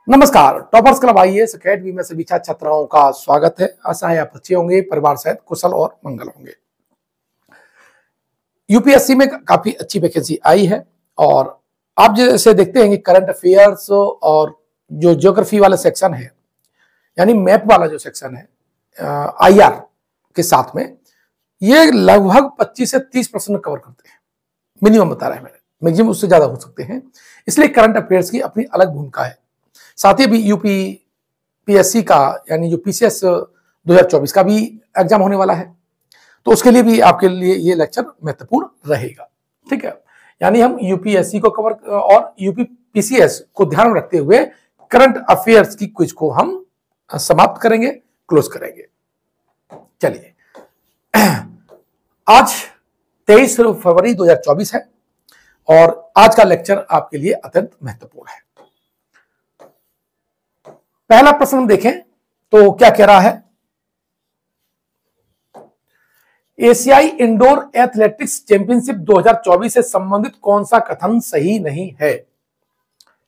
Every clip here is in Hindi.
नमस्कार। टॉपर्स क्लब आईएएस अकेडमी में सभी छात्र छात्राओं का स्वागत है। आशा है आप अच्छे होंगे, परिवार सहित कुशल और मंगल होंगे। यूपीएससी में काफी अच्छी वैकेंसी आई है और आप जैसे देखते हैं कि करंट अफेयर्स और जो ज्योग्राफी वाला सेक्शन है, यानी मैप वाला जो सेक्शन है आईआर के साथ में, ये लगभग 25 से 30% कवर करते हैं। मिनिमम बता रहे हैं मैंने, मैक्सिमम उससे ज्यादा हो सकते हैं। इसलिए करंट अफेयर्स की अपनी अलग भूमिका है। साथ ही भी यूपी पीएससी का यानी जो पीसीएस 2024 का भी एग्जाम होने वाला है, तो उसके लिए भी आपके लिए ये लेक्चर महत्वपूर्ण रहेगा। ठीक है, यानी हम यूपीएससी को कवर और यूपी पीसीएस को ध्यान में रखते हुए करंट अफेयर्स की क्विज को हम समाप्त करेंगे, क्लोज करेंगे। चलिए, आज 23 फरवरी 2024 है और आज का लेक्चर आपके लिए अत्यंत महत्वपूर्ण है। पहला प्रश्न देखें तो क्या कह रहा है, एशियाई इंडोर एथलेटिक्स चैंपियनशिप 2024 से संबंधित कौन सा कथन सही नहीं है।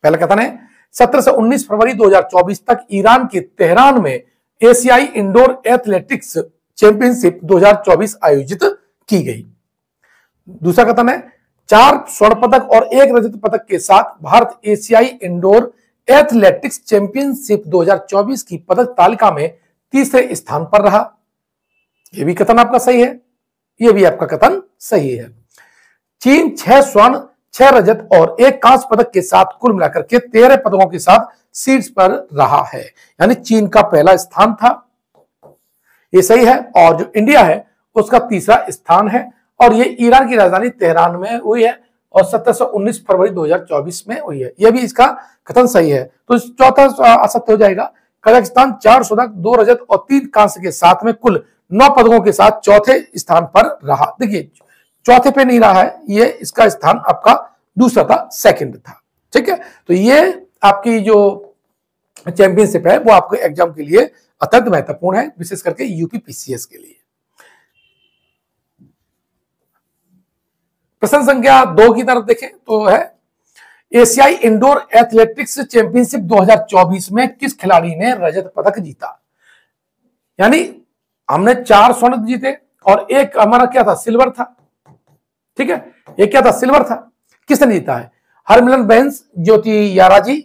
पहला कथन है 17 से 19 फरवरी 2024 तक ईरान के तेहरान में एशियाई इंडोर एथलेटिक्स चैंपियनशिप 2024 आयोजित की गई। दूसरा कथन है 4 स्वर्ण पदक और 1 रजत पदक के साथ भारत एशियाई इंडोर एथलेटिक्स चैंपियनशिप 2024 की पदक तालिका में तीसरे स्थान पर रहा। यह भी कथन आपका सही है, यह भी आपका कथन सही है। चीन 6 स्वर्ण 6 रजत और 1 कांस्य पदक के साथ कुल मिलाकर के 13 पदकों के साथ शीर्ष पर रहा है, यानी चीन का पहला स्थान था, यह सही है। और जो इंडिया है उसका तीसरा स्थान है और यह ईरान की राजधानी तेहरान में हुई है और 17 से 19 फरवरी 2024 में हुई है। यह भी इसका कथन सही है। तो चौथा असत्य हो जाएगा। कजाकिस्तान 4 स्वर्ण 2 रजत और 3 कांस्य के साथ में कुल 9 पदकों के साथ चौथे स्थान पर रहा। देखिए, चौथे पे नहीं रहा है, ये इसका स्थान आपका दूसरा था, सेकंड था। ठीक है, तो ये आपकी जो चैंपियनशिप है वो आपके एग्जाम के लिए अत्यंत महत्वपूर्ण है, विशेष करके यूपी पीसीएस के लिए। प्रश्न संख्या 2 की तरफ देखें तो है, एशियाई इंडोर एथलेटिक्स चैंपियनशिप 2024 में किस खिलाड़ी ने रजत पदक जीता। यानी हमने 4 स्वर्ण जीते और 1 हमारा क्या था, सिल्वर था। ठीक है, एक क्या था, सिल्वर था। किसने जीता है? हरमिलन बैंस, ज्योति याराजी,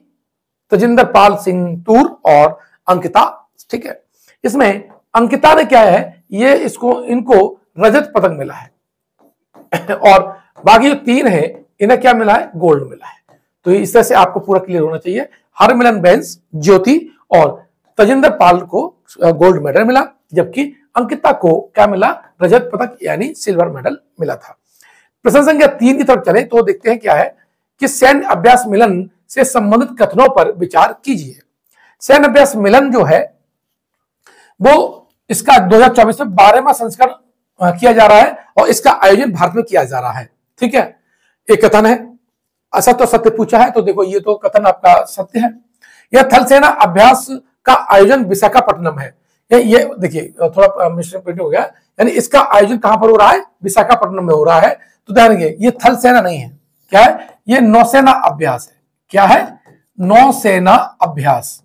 तजिंदर पाल सिंह तूर और अंकिता। ठीक है, इसमें अंकिता ने क्या है, ये इनको रजत पदक मिला है और बाकी जो 3 है इन्हें क्या मिला है, गोल्ड मिला है। तो इस तरह से आपको पूरा क्लियर होना चाहिए। हरमिलन बैंस, ज्योति और तजिंदर पाल को गोल्ड मेडल मिला, जबकि अंकिता को क्या मिला, रजत पदक यानी सिल्वर मेडल मिला था। प्रश्न संख्या 3 की तरफ चले तो देखते हैं क्या है कि सैन्य अभ्यास मिलन से संबंधित कथनों पर विचार कीजिए। सैन्य अभ्यास मिलन जो है वो इसका 2024 में 12वां संस्करण किया जा रहा है और इसका आयोजन भारत में किया जा रहा है। ठीक है, एक कथन है असत्य सत्य पूछा है, तो देखो ये तो कथन आपका सत्य है। यह थल सेना अभ्यास का आयोजन विशाखापट्टनम है। ये देखिए थोड़ा मिसप्रिंट हो गया, यानी इसका आयोजन कहां पर हो रहा है, विशाखापट्टनम में हो रहा है। तो ध्यान रखिए, ये थल सेना नहीं है, क्या है, ये नौसेना अभ्यास है। क्या है, नौसेना अभ्यास।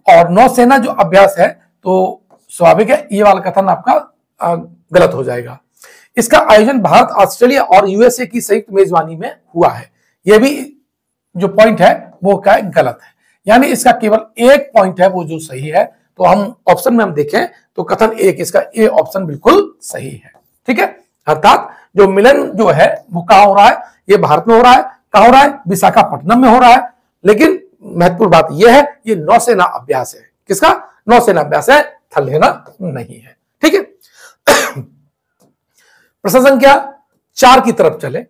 और नौसेना जो अभ्यास है तो स्वाभाविक है ये वाला कथन आपका गलत हो जाएगा। इसका आयोजन भारत, ऑस्ट्रेलिया और यूएसए की संयुक्त मेजबानी में हुआ है। यह भी जो पॉइंट है वो क्या है, गलत है। यानी इसका केवल एक पॉइंट है वो जो सही है। तो हम ऑप्शन में हम देखें तो कथन 1 इसका ए ऑप्शन बिल्कुल सही है। ठीक है, अर्थात जो मिलन जो है वो कहां हो रहा है, ये भारत में हो रहा है। कहां हो रहा है, विशाखापट्टनम में हो रहा है। लेकिन महत्वपूर्ण बात यह है ये नौसेना अभ्यास है। किसका, नौसेना अभ्यास है, थल सेना नहीं है। ठीक है, प्रश्न संख्या 4 की तरफ चले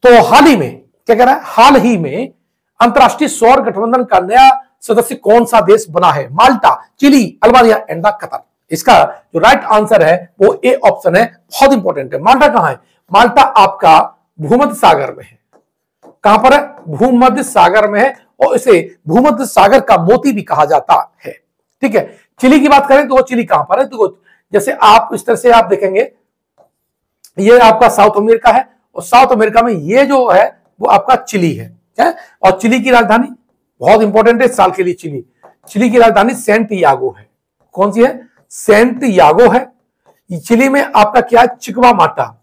तो हाल ही में क्या कह रहा है, हाल ही में अंतरराष्ट्रीय सौर गठबंधन का नया सदस्य कौन सा देश बना है। माल्टा, चिली, अल्बानिया एंड कतर। इसका जो राइट आंसर है वो ए ऑप्शन है, बहुत इंपॉर्टेंट है। माल्टा कहां है, माल्टा आपका भूमध्य सागर में है। कहां पर है, भूमध्य सागर में है और इसे भूमध्य सागर का मोती भी कहा जाता है। ठीक है, चिली की बात करें तो वो चिली कहां पर है, तो जैसे आप इस तरह से आप देखेंगे ये आपका साउथ अमेरिका है और साउथ अमेरिका में ये जो है वो आपका चिली है। और चिली की राजधानी बहुत इंपॉर्टेंट है इस साल के लिए। चिली, चिली की राजधानी सेंटियागो है। कौन सी है? सेंटियागो है। चिली में आपका क्या है? चिक्वामाटा,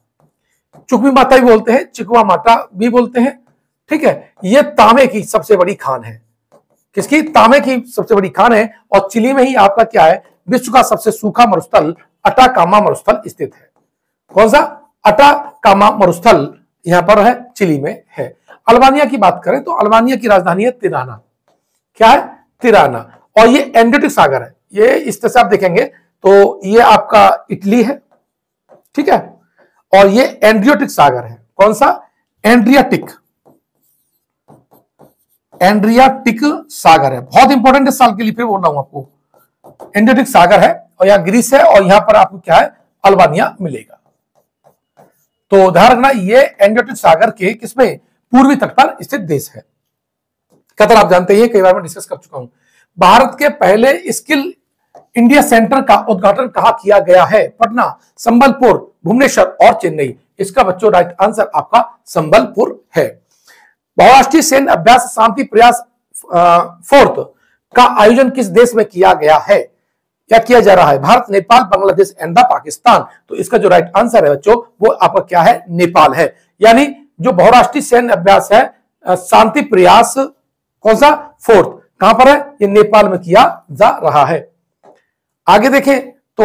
चुकवीमाता भी बोलते हैं, चिक्वामाटा भी बोलते हैं, ठीक है। ये तांबे की सबसे बड़ी खान है। किसकी? तांबे की सबसे बड़ी खान है। और चिली में ही आपका क्या है? विश्व का सबसे सूखा मरुस्थल अटाकामा मरुस्थल स्थित है। कौन सा? अटाकामा मरुस्थल यहां पर है, चिली में है। अल्बानिया की बात करें तो अल्बानिया की राजधानी है तिराना। क्या है? तिराना। और ये एड्रियाटिक सागर है। ये इस तरह से आप देखेंगे तो ये आपका इटली है, ठीक है। और ये एड्रियाटिक सागर है। कौन सा? एड्रियाटिक, एड्रियाटिक सागर है। बहुत इंपॉर्टेंट है साल के लिए, फिर बोल रहा हूं आपको। एड्रियाटिक सागर है और यहां ग्रीस है और यहां पर आपको क्या है? अल्बानिया मिलेगा। तो ध्यान रखना, ये एड्रियाटिक सागर के किसमें? पूर्वी तट पर स्थित देश है। कतर आप जानते हैं, कई बार मैं डिस्कस कर चुका हूं। भारत के पहले स्किल इंडिया सेंटर का उद्घाटन कहां किया गया है? पटना, संबलपुर, भुवनेश्वर और चेन्नई। इसका बच्चों राइट आंसर आपका संबलपुर है। बहुराष्ट्रीय सैन्य अभ्यास शांति प्रयास फोर्थ का आयोजन किस देश में किया गया है या किया जा रहा है? भारत, नेपाल, बांग्लादेश एंड पाकिस्तान। तो इसका जो राइट आंसर है बच्चों वो आपका क्या है? नेपाल है। यानी जो बहुराष्ट्रीय सैन्य अभ्यास है शांति प्रयास, कौन सा? फोर्थ, कहां पर है? ये नेपाल में किया जा रहा है। आगे देखें तो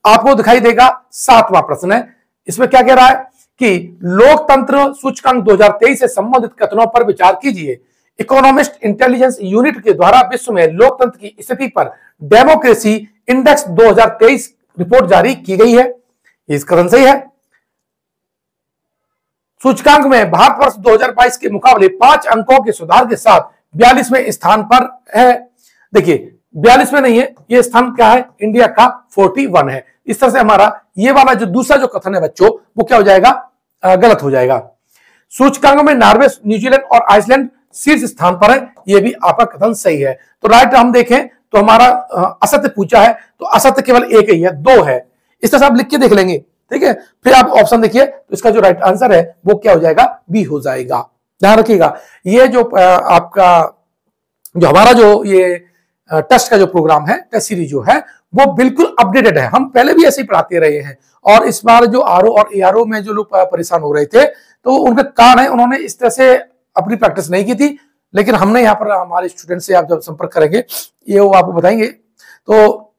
आपको दिखाई देगा 7वां प्रश्न है। इसमें क्या कह रहा है कि लोकतंत्र सूचकांक 2023 से संबंधित कथनों पर विचार कीजिए। इकोनॉमिस्ट इंटेलिजेंस यूनिट के द्वारा विश्व में लोकतंत्र की स्थिति पर डेमोक्रेसी इंडेक्स 2023 रिपोर्ट जारी की गई है। इस कथन सही है। सूचकांक में भारतवर्ष 2022 के मुकाबले 5 अंकों के सुधार के साथ 42वें स्थान पर है। देखिए 42 नहीं है, ये स्थान क्या है? इंडिया का 41 है। इस तरह से हमारा ये वाला जो दूसरा जो कथन है बच्चों वो क्या हो जाएगा? गलत हो जाएगा। सूचकांक में नॉर्वे, न्यूजीलैंड और आइसलैंड शीर्ष स्थान पर है, ये भी आपका कथन सही है। तो राइट हम देखें तो हमारा असत्य पूछा है तो असत्य केवल एक ही है, 2 है। इस तरह से आप लिख के देख लेंगे, ठीक है। फिर आप ऑप्शन देखिए तो इसका जो राइट आंसर है वो क्या हो जाएगा? बी हो जाएगा। ध्यान रखिएगा, ये जो आपका जो हमारा जो ये टेस्ट का जो प्रोग्राम है, टेस्ट सीरीज जो है वो बिल्कुल अपडेटेड है। हम पहले भी ऐसे ही पढ़ाते रहे हैं और इस बार जो आरओ और एआरओ में जो लोग परेशान हो रहे थे तो उनका कारण है उन्होंने इस तरह से अपनी प्रैक्टिस नहीं की थी। लेकिन हमने यहाँ पर हमारे स्टूडेंट से आप जब संपर्क करेंगे ये वो आपको बताएंगे, तो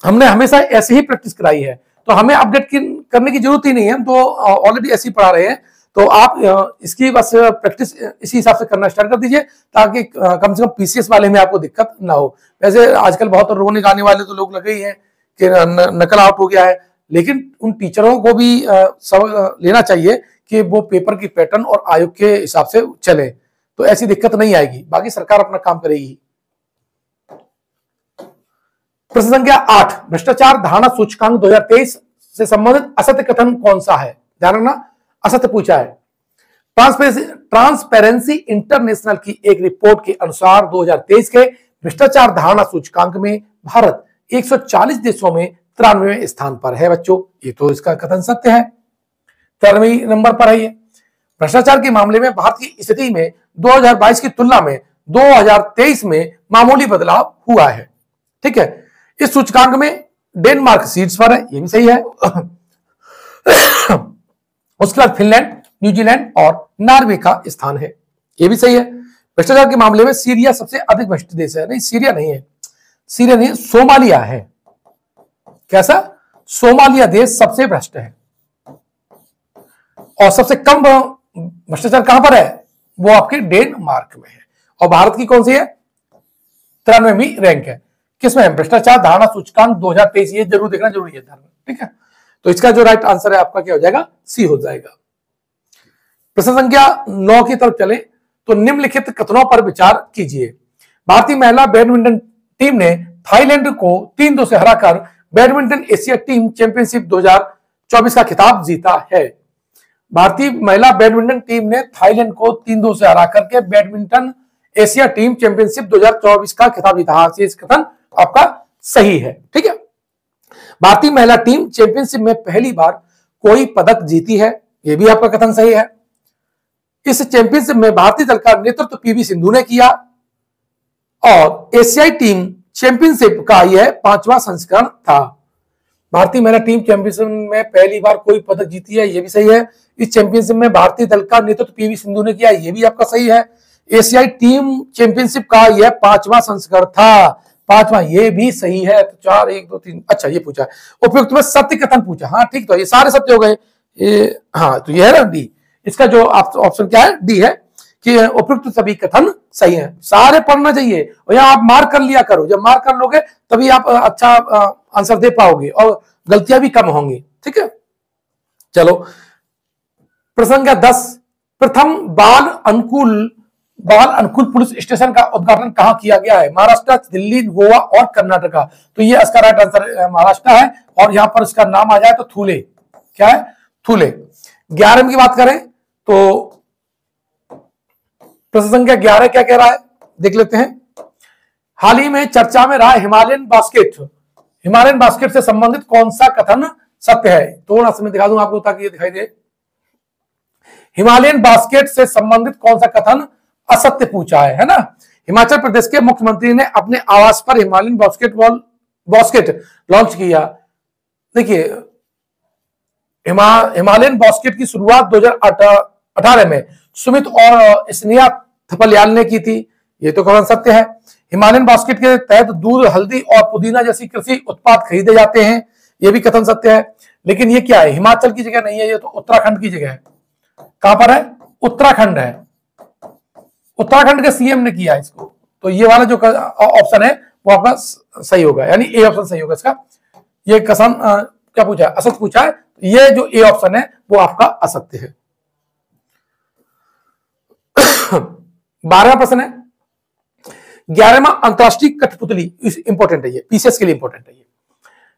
हमने हमेशा ऐसे ही प्रैक्टिस कराई है, तो हमें अपडेट करने की जरूरत ही नहीं है। हम तो ऑलरेडी ऐसे ही पढ़ा रहे हैं, तो आप इसकी बस प्रैक्टिस इसी हिसाब से करना स्टार्ट कर दीजिए ताकि कम से कम पीसीएस वाले में आपको दिक्कत ना हो। वैसे आजकल बहुत रोने गाने वाले तो लोग लगे ही हैं कि नकल आउट हो गया है, लेकिन उन टीचरों को भी सब लेना चाहिए कि वो पेपर की पैटर्न और आयोग के हिसाब से चले, तो ऐसी दिक्कत नहीं आएगी। बाकी सरकार अपना काम करेगी। प्रश्न संख्या 8, भ्रष्टाचार धारणा सूचकांक 2023 से संबंधित असत्य कथन कौन सा है? ध्यान रखना, असत्य पूछा है। ट्रांसपेरेंसी इंटरनेशनल की एक रिपोर्ट के अनुसार 2023 के भ्रष्टाचार धारणा सूचकांक में भारत 140 देशों में 93वें स्थान पर है बच्चों। ये तो इसका कथन सत्य है, 93वें नंबर पर है ये। भ्रष्टाचार के मामले में भारत की स्थिति में 2022 की तुलना में 2023 में मामूली बदलाव हुआ है, ठीक है। इस सूचकांक में डेनमार्क शीर्ष पर है, ये भी सही है। उसके बाद फिनलैंड, न्यूजीलैंड और नॉर्वे का स्थान है, ये भी सही है। भ्रष्टाचार के मामले में सीरिया सबसे अधिक भ्रष्ट देश है। नहीं, सीरिया नहीं है, सीरिया नहीं है, सोमालिया है। कैसा? सोमालिया देश सबसे भ्रष्ट है और सबसे कम भ्रष्टाचार कहां पर है? वो आपके डेनमार्क में है। और भारत की कौन सी है? 93वीं रैंक है। किसमें? भ्रष्टाचार धारणा सूचकांक 2023। ये जरूर देखना जरूरी है, ठीक है। तो इसका जो राइट आंसर है आपका क्या हो जाएगा? सी हो जाएगा। प्रश्न संख्या 9 की तरफ चले तो निम्नलिखित कथनों पर विचार कीजिए। भारतीय महिला बैडमिंटन टीम ने थाईलैंड को 3-2 से हराकर बैडमिंटन एशिया टीम चैंपियनशिप 2024 का खिताब जीता है। भारतीय महिला बैडमिंटन टीम ने थाईलैंड को 3-2 से हरा करके बैडमिंटन एशिया टीम चैंपियनशिप 2024 का खिताब जीता। इस कथन आपका सही है, ठीक है। भारतीय महिला टीम चैंपियनशिप में पहली बार कोई पदक जीती है, यह भी आपका कथन सही है। इस चैंपियनशिप में भारतीय दल का नेतृत्व पीवी सिंधु ने किया, और एशियाई टीम चैंपियनशिप का यह 5वां संस्करण था। भारतीय महिला टीम चैंपियनशिप में पहली बार कोई पदक जीती है, यह भी सही है। इस चैंपियनशिप में भारतीय दल का नेतृत्व पीवी सिंधु ने किया, यह भी आपका सही है। एशियाई टीम चैंपियनशिप का यह 5वां संस्करण था, 5वां, ये भी सही है। तो 4 1 2 3, अच्छा ये पूछा उपयुक्त में सत्य कथन पूछा, हाँ ठीक, तो ये सारे सत्य हो गए, ये हाँ, तो ये है ना डी। इसका जो ऑप्शन क्या है, डी है कि उपयुक्त सभी कथन सही है। सारे पढ़ना चाहिए और यहाँ आप मार्क कर लिया करो, जब मार्क कर लोगे तभी आप अच्छा आंसर दे पाओगे और गलतियां भी कम होंगी, ठीक है। चलो प्रश्न संख्या 10, प्रथम बाल अनुकूल पुलिस स्टेशन का उद्घाटन कहां किया गया है? महाराष्ट्र, दिल्ली, गोवा और कर्नाटका। तो ये इसका राइट आंसर महाराष्ट्र है और यहां पर इसका नाम आ जाए तो थूले, क्या है, थूले। 11 की बात करें तो प्रश्न संख्या 11 क्या कह रहा है, देख लेते हैं। हाल ही में चर्चा में रहा हिमालयन बास्केट से संबंधित कौन सा कथन सत्य है? थोड़ा सा मैं दिखा दूं आपको ताकि ये दिखाई दे। हिमालयन बास्केट से संबंधित कौन सा कथन असत्य पूछा है ना। हिमाचल प्रदेश के मुख्यमंत्री ने अपने आवास पर हिमालयन बास्केट लॉन्च किया। देखिए हिमालयन बास्केट की शुरुआत 2018 में सुमित और स्नेहा थपलियाल ने की थी, ये तो कथन सत्य है। हिमालयन बास्केट के तहत दूध, हल्दी और पुदीना जैसी कृषि उत्पाद खरीदे जाते हैं, ये भी कथन सत्य है। लेकिन ये क्या है, हिमाचल की जगह नहीं है, ये तो उत्तराखंड की जगह है। कहां पर है, उत्तराखंड है, उत्तराखंड के सीएम ने किया इसको। तो ये वाला जो ऑप्शन है वो आपका सही होगा, यानी ए ऑप्शन सही होगा इसका। ये कथन क्या पूछा है, असत्य पूछा है, ये जो ए ऑप्शन है वो आपका असत्य है। 12वां प्रश्न है, 11वां अंतरराष्ट्रीय कठपुतली, इंपॉर्टेंट है ये, पीसीएस के लिए इंपॉर्टेंट है ये।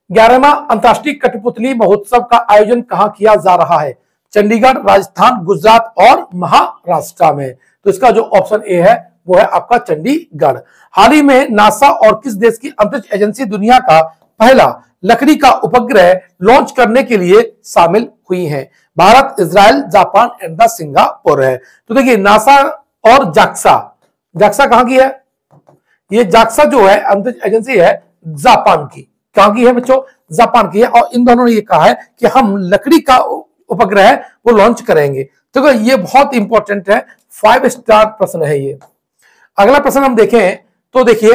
11वां अंतरराष्ट्रीय कठपुतली महोत्सव का आयोजन कहां किया जा रहा है? चंडीगढ़, राजस्थान, गुजरात और महाराष्ट्र में। तो इसका जो ऑप्शन ए है वो है आपका चंडीगढ़। हाल ही में नासा और किस देश की अंतरिक्ष एजेंसी दुनिया का पहला लकड़ी का उपग्रह लॉन्च करने के लिए शामिल हुई है? Bharat, Israel, Japan and Singapore है। तो देखिए नासा और जाक्सा कहां की है? ये जाक्सा जो है अंतरिक्ष एजेंसी है जापान की। कहां की है बच्चों? जापान की है। और इन दोनों ने ये कहा है कि हम लकड़ी का उपग्रह वो लॉन्च करेंगे। तो ये बहुत इंपॉर्टेंट है, 5 स्टार प्रश्न है ये। अगला प्रश्न हम देखें तो देखिए,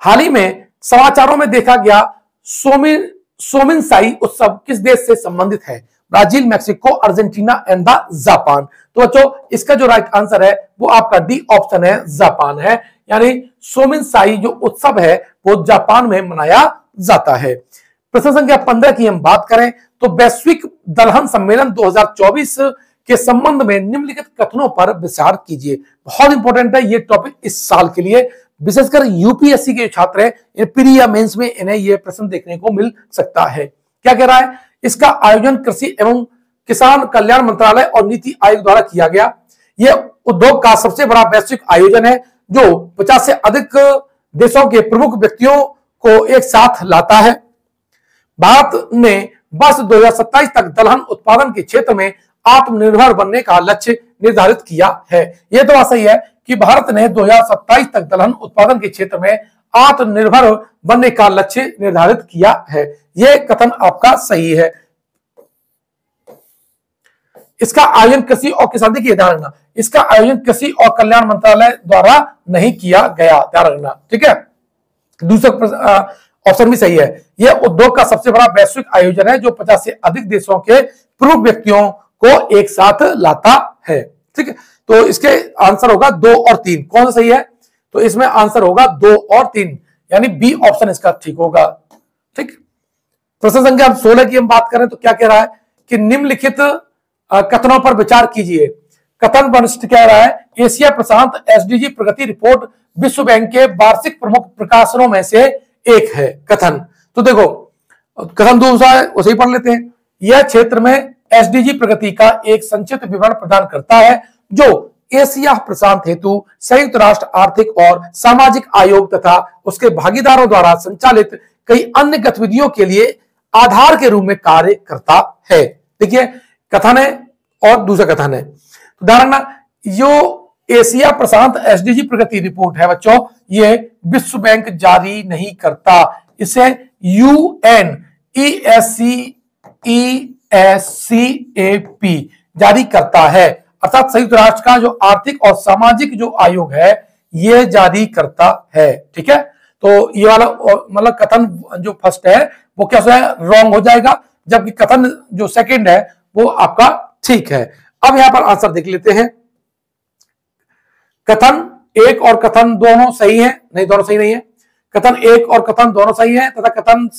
हाल ही में समाचारों में देखा गया सोमिनसाई उत्सव किस देश से संबंधित है? Brazil, Mexico, Argentina and the Japan. तो बच्चों इसका जो राइट आंसर है वो आपका डी ऑप्शन है, जापान है। यानी सोमिनसाई जो उत्सव है वो जापान में मनाया जाता है। प्रश्न संख्या 15 की हम बात करें तो वैश्विक दलहन सम्मेलन 2024 के संबंध में निम्नलिखित कथनों पर विचार कीजिए। बहुत इंपॉर्टेंट है ये टॉपिक इस साल के लिए, विशेषकर यूपीएससी के छात्र हैं, प्री या मेंस में इन्हें यह प्रश्न देखने को मिल सकता है। क्या कह रहा है? इसका आयोजन कृषि एवं किसान कल्याण मंत्रालय और नीति आयोग द्वारा किया गया। यह उद्योग का सबसे बड़ा वैश्विक आयोजन है जो 50 से अधिक देशों के प्रमुख व्यक्तियों को एक साथ लाता है। भारत ने वर्ष 2027 तक दलहन उत्पादन के क्षेत्र में आत्मनिर्भर बनने का लक्ष्य निर्धारित किया है। यह तो बात सही है कि भारत ने 2027 तक दलहन उत्पादन के क्षेत्र में आत्मनिर्भर बनने का लक्ष्य निर्धारित किया है। यह कथन आपका सही है। इसका आयोजन कृषि और किसान, देखिए ध्यान रखना, इसका आयोजन कृषि और कल्याण मंत्रालय द्वारा नहीं किया गया, ध्यान रखना, ठीक है। दूसरा ऑप्शन भी सही है। यह उद्योग का सबसे बड़ा वैश्विक आयोजन है जो 50 से अधिक देशों के प्रमुख व्यक्तियों को एक साथ लाता है, ठीक है। तो इसके आंसर होगा 2 और 3। कौन सा सही है? तो इसमें आंसर होगा 2 और 3, यानी बी ऑप्शन इसका ठीक होगा, ठीक। प्रश्न संख्या 16 की हम बात करें तो क्या कह रहा है कि निम्नलिखित कथनों पर विचार कीजिए। कथन वरिष्ठ कह रहा है एशिया प्रशांत एसडीजी प्रगति रिपोर्ट विश्व बैंक के वार्षिक प्रमुख प्रकाशनों में से एक है। कथन तो देखो, कथन दूसरा है उसे ही पढ़ लेते हैं। यह क्षेत्र में एसडीजी प्रगति का एक संक्षिप्त विवरण प्रदान करता है जो एशिया प्रशांत हेतु संयुक्त राष्ट्र आर्थिक और सामाजिक आयोग तथा उसके भागीदारों द्वारा संचालित कई अन्य गतिविधियों के लिए आधार के रूप में कार्य करता है। देखिए कथन है और दूसरा कथन है। तो धारणा जो एशिया प्रशांत एसडीजी प्रगति रिपोर्ट है बच्चों, ये विश्व बैंक जारी नहीं करता, इसे UNESCAP जारी करता है, अर्थात संयुक्त राष्ट्र का जो आर्थिक और सामाजिक जो आयोग है ये जारी करता है। ठीक है, तो ये वाला मतलब कथन जो फर्स्ट है वो क्या है, रॉन्ग हो जाएगा, जबकि कथन जो सेकंड है वो आपका ठीक है। अब यहां पर आंसर देख लेते हैं। कथन एक और कथन दोनों सही है, नहीं दोनों सही नहीं है। कथन एक और कथन दोनों सही है तथा कथन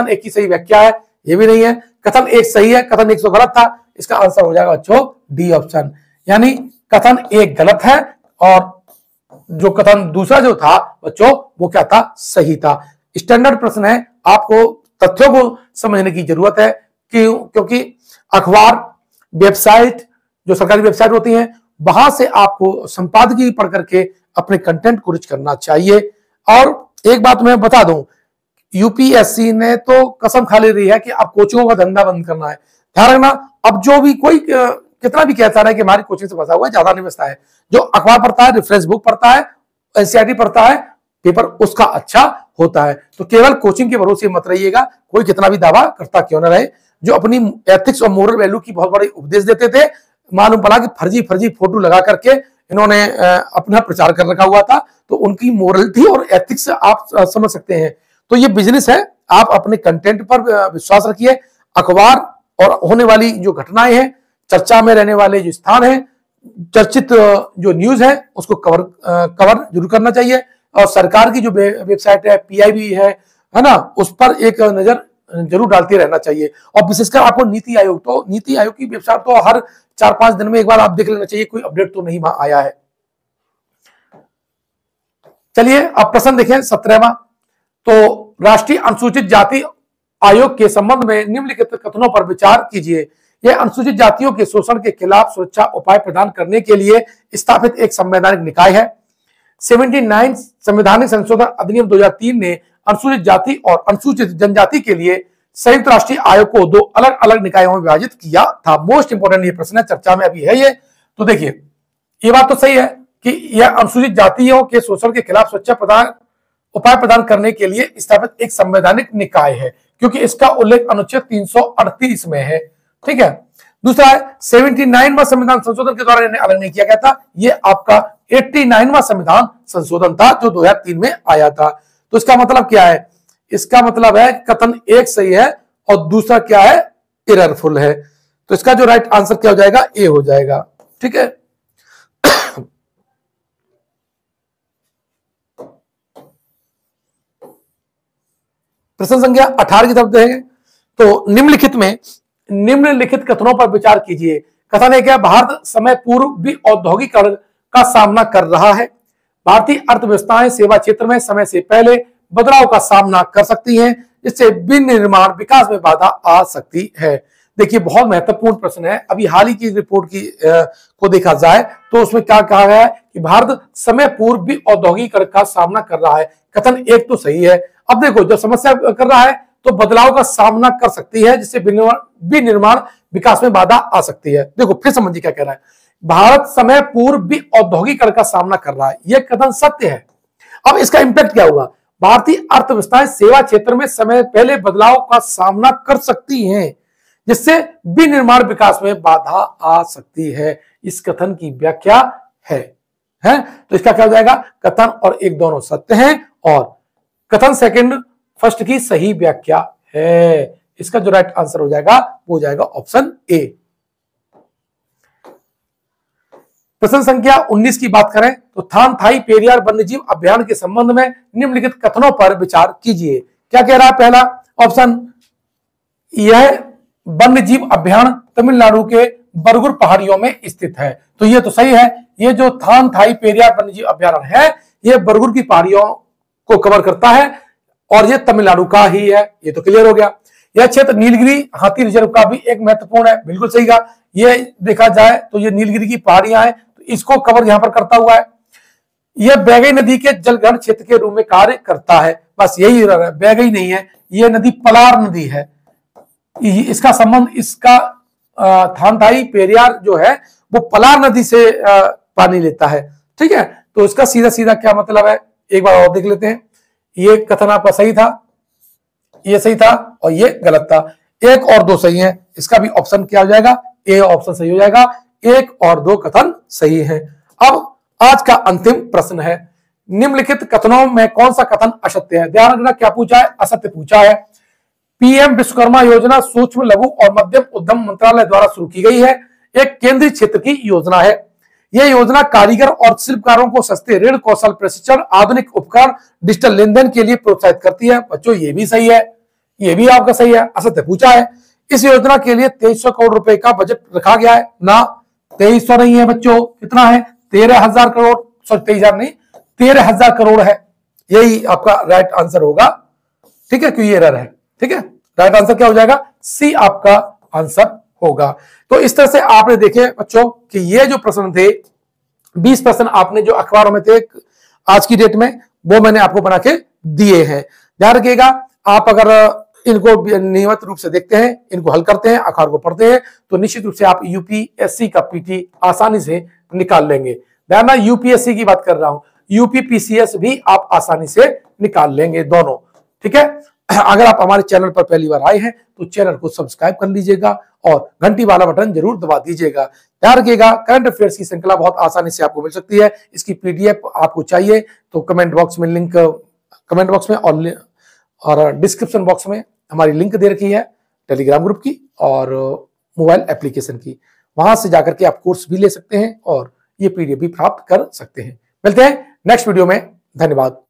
एक की सही व्याख्या है, ये भी नहीं है। कथन एक सही है, कथन एक तो गलत था, इसका आंसर हो जाएगा बच्चों डी ऑप्शन, यानी कथन एक गलत है और जो कथन दूसरा जो था बच्चों वो क्या था, सही था। स्टैंडर्ड प्रश्न है, आपको तथ्यों को समझने की जरूरत है क्योंकि अखबार, वेबसाइट, जो सरकारी वेबसाइट होती हैं वहां से आपको संपादकीय पढ़ करके अपने कंटेंट को रिच करना चाहिए। और एक बात मैं बता दूं, यूपीएससी ने तो कसम खा ले रही है कि अब कोचिंगों का धंधा बंद करना है। ध्यान रखना, अब जो भी कोई कितना भी कहता है कि हमारी कोचिंग से फंसा हुआ है, ज्यादा नहीं फंसता है। जो अखबार पढ़ता है, रेफरेंस बुक पढ़ता है, एनसीईआरटी पढ़ता है, पेपर उसका अच्छा होता है। तो केवल कोचिंग के भरोसे मत रहिएगा, कोई कितना भी दावा करता क्यों न रहे। जो अपनी एथिक्स और मोरल वैल्यू की बहुत बड़ी उपदेश देते थे, मालूम पड़ा कि फर्जी फोटो लगा करके इन्होंने अपना प्रचार कर रखा हुआ था, तो उनकी मोरलिटी और एथिक्स आप समझ सकते हैं। तो ये बिजनेस है, आप अपने कंटेंट पर विश्वास रखिए। अखबार और होने वाली जो घटनाएं हैं, चर्चा में रहने वाले जो स्थान है, चर्चित जो न्यूज है उसको कवर जरूर करना चाहिए। और सरकार की जो वेबसाइट है, पीआईबी है ना, उस पर एक नजर जरूर डालते रहना चाहिए। और विशेषकर आपको नीति आयोग की वेबसाइट तो हर 4-5 दिन में एक बार आप देख लेना चाहिए, कोई अपडेट तो नहीं आया है। चलिए अब प्रश्न देखें 17वां। तो राष्ट्रीय अनुसूचित जाति आयोग के संबंध में निम्नलिखित कथनों पर विचार कीजिए। यह अनुसूचित जातियों के शोषण के खिलाफ सुरक्षा उपाय प्रदान करने के लिए स्थापित एक संवैधानिक निकाय है। 79 संवैधानिक संशोधन अधिनियम 2003 ने अनुसूचित जाति और अनुसूचित जनजाति के लिए संयुक्त राष्ट्रीय आयोग को 2 अलग अलग निकायों में विभाजित किया था। मोस्ट इंपोर्टेंट ये प्रश्न है, चर्चा में अभी है ये। तो देखिए, ये बात तो सही है कि यह अनुसूचित जातियों के शोषण के खिलाफ सुरक्षा उपाय प्रदान करने के लिए स्थापित एक संवैधानिक निकाय है, क्योंकि इसका उल्लेख अनुच्छेद 338 में है। ठीक है। दूसरा है 79वां संविधान संशोधन के द्वारा इन्हें अलग नहीं किया गया था, ये आपका 89वां संविधान संशोधन था जो 2003 में आया था। तो इसका मतलब क्या है, इसका मतलब है कथन एक सही है और दूसरा क्या है, एररफुल है। तो इसका जो राइट आंसर क्या हो जाएगा, ए हो जाएगा। ठीक है। प्रश्न संख्या 18 की तरफ देखेंगे तो निम्नलिखित कथनों पर विचार कीजिए। कथन है क्या, भारत समय पूर्व भी औद्योगिकरण का सामना कर रहा है। भारतीय अर्थव्यवस्थाएं सेवा क्षेत्र में समय से पहले बदलाव का सामना कर सकती हैं, जिससे विनिर्माण विकास में बाधा आ सकती है। देखिए, बहुत महत्वपूर्ण प्रश्न है। अभी हाल ही की रिपोर्ट को देखा जाए तो उसमें क्या कहा गया है कि भारत समय पूर्व भी औद्योगिकरण का सामना कर रहा है। कथन एक तो सही है। अब देखो, जब समस्या कर रहा है तो बदलाव का सामना कर सकती है, जिससे विनिर्माण विकास में बाधा आ सकती है। देखो फिर समझिए क्या कह रहा है, भारत समय पूर्व भी औद्योगिकरण का सामना कर रहा है, यह कथन सत्य है। अब इसका इंपैक्ट क्या होगा, भारतीय अर्थव्यवस्थाएं सेवा क्षेत्र में समय पहले बदलाव का सामना कर सकती हैं, जिससे विनिर्माण विकास में बाधा आ सकती है। इस कथन की व्याख्या है तो इसका क्या हो जाएगा, कथन और एक दोनों सत्य हैं और कथन सेकंड फर्स्ट की सही व्याख्या है। इसका जो राइट आंसर हो जाएगा वो हो जाएगा ऑप्शन ए। प्रश्न संख्या 19 की बात करें तो थान थाई पेरियार वन्यजीव अभियान के संबंध में निम्नलिखित कथनों पर विचार कीजिए। क्या कह रहा है, पहला ऑप्शन, यह वन्यजीव अभियान तमिलनाडु के बरगुर पहाड़ियों में स्थित है। तो यह तो सही है, ये जो थान थाई पेरियार वन्यजीव अभ्यारण्य है यह बरगुर की पहाड़ियों को कवर करता है और यह तमिलनाडु का ही है, ये तो क्लियर हो गया। यह क्षेत्र नीलगिरी हाथी रिजर्व का भी एक महत्वपूर्ण है, बिल्कुल सही कहा। यह देखा जाए तो ये नीलगिरी की पहाड़ियां हैं, तो इसको कवर यहां पर करता हुआ है। यह बैगई नदी के जलग्रहण क्षेत्र के रूप में कार्य करता है, बस यही है, बैगई नहीं है, यह नदी पलार नदी है। इसका संबंध, इसका थानथाई पेरियार जो है वो पलार नदी से पानी लेता है। ठीक है, तो इसका सीधा सीधा क्या मतलब है, एक बार और देख लेते हैं। ये कथन आपका सही था, ये सही था और ये गलत था। एक और दो सही है, इसका भी ऑप्शन क्या हो जाएगा, ए ऑप्शन सही हो जाएगा। एक और दो कथन सही है। अब आज का अंतिम प्रश्न है, निम्नलिखित कथनों में कौन सा कथन असत्य है। ध्यान रखना, क्या पूछा है, असत्य पूछा है। पीएम विश्वकर्मा योजना सूक्ष्म लघु और मध्यम उद्यम मंत्रालय द्वारा शुरू की गई है, एक केंद्रीय क्षेत्र की योजना है। यह योजना कारीगर और शिल्पकारों को सस्ते ऋण, कौशल प्रशिक्षण, आधुनिक उपकरण, डिजिटल लेन देन के लिए प्रोत्साहित करती है। बच्चों ये भी सही है, ये भी आपका सही है, असत्य पूछा है। इस योजना के लिए 2300 करोड़ रुपए का बजट रखा गया है ना, 2300 नहीं है बच्चों, कितना है, 13,000 करोड़, सॉरी 23,000 नहीं, 13,000 करोड़ है। यही आपका राइट आंसर होगा। ठीक है, क्यों ये एरर है। ठीक है, राइट आंसर क्या हो जाएगा, सी आपका आंसर होगा। तो इस तरह से आपने देखे बच्चों कि ये जो प्रश्न थे 20 प्रश्न आपने जो अखबारों में थे आज की डेट में, वो मैंने आपको बना के दिए हैं। ध्यान रखिएगा, आप अगर इनको नियमित रूप से देखते हैं, इनको हल करते हैं, अखबार को पढ़ते हैं, तो निश्चित रूप से आप यूपीएससी का पीटी आसानी से निकाल लेंगे। ध्यान, यूपीएससी की बात कर रहा हूं, यूपीपीसीएस भी आप आसानी से निकाल लेंगे दोनों। ठीक है, अगर आप हमारे चैनल पर पहली बार आए हैं तो चैनल को सब्सक्राइब कर लीजिएगा और घंटी वाला बटन जरूर दबा दीजिएगा। ध्यान रखिएगा, करंट अफेयर्स की श्रृंखला बहुत आसानी से आपको मिल सकती है। इसकी पीडीएफ आपको चाहिए तो कमेंट बॉक्स में लिंक, कमेंट बॉक्स में और डिस्क्रिप्शन बॉक्स में हमारी लिंक दे रखी है टेलीग्राम ग्रुप की और मोबाइल एप्लीकेशन की। वहां से जाकर के आप कोर्स भी ले सकते हैं और ये पीडीएफ भी प्राप्त कर सकते हैं। मिलते हैं नेक्स्ट वीडियो में, धन्यवाद।